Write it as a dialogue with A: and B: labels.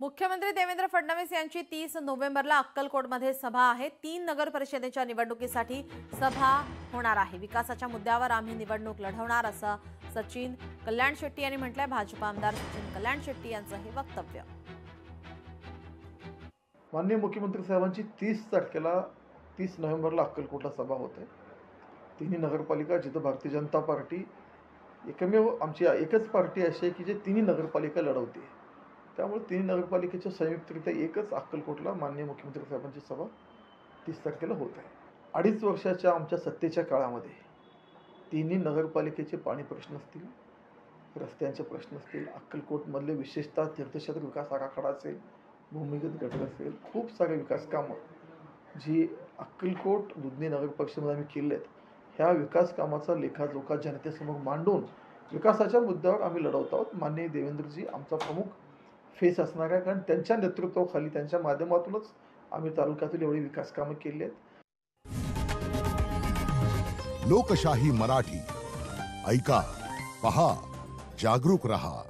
A: मुख्यमंत्री देवेंद्र फडणवीस यांची 30 नोव्हेंबरला अक्कलकोटमध्ये सभा आहे। 3 नगर परिषदेच्या निवडणुकीसाठी सभा होणार आहे। विकासाच्या मुद्द्यावर आम्ही निवडणूक लढवणार असं सचिन कल्याण शेट्टी यांनी म्हटलंय। भाजप आमदार सचिन कल्याण शेट्टी यांचं हे वक्तव्य।
B: माननीय मुख्यमंत्री साहेबांची 30 नोव्हेंबरला अक्कलकोटला सभा होते। तिन्ही नगरपालिका जिथं भारतीय जनता पार्टी एकमेव आमची एकच पार्टी अशी आहे की जे तिन्ही नगरपालिका लढवते, त्यामुळे तिन्ही नगरपालिकेच्या संयुक्तरित्या एकच अक्कलकोटला माननीय मुख्यमंत्री साहेबांची सभा 30 तारखेला होत आहे। 2.5 वर्षाच्या आमच्या सत्तेच्या काळामध्ये तिन्ही नगरपालिकेचे पाणी प्रश्न असतील, रस्त्यांचे प्रश्न असतील, अक्कलकोटमधले विशेषतः तीर्थक्षेत्र विकास आराखडा असेल, भूमिगत गटर असेल, खूप सारे विकास कामं जी अक्कलकोट दुधनी नगर परिषदेमध्ये आम्ही केले आहेत, ह्या विकास कामाचा लेखाजोखा जनतेसमोर मांडून विकासाच्या मुद्द्यावर आम्ही लढवत आहोत। माननीय देवेंद्रजी आमचा प्रमुख फेस असणार आहे, कारण त्यांच्या नेतृत्वाखाली त्यांच्या माध्यमातूनच आम्ही तालुक्यातील एवढी विकास कामे केली आहेत।
C: लोकशाही मराठी ऐका, पहा, जागरूक रहा।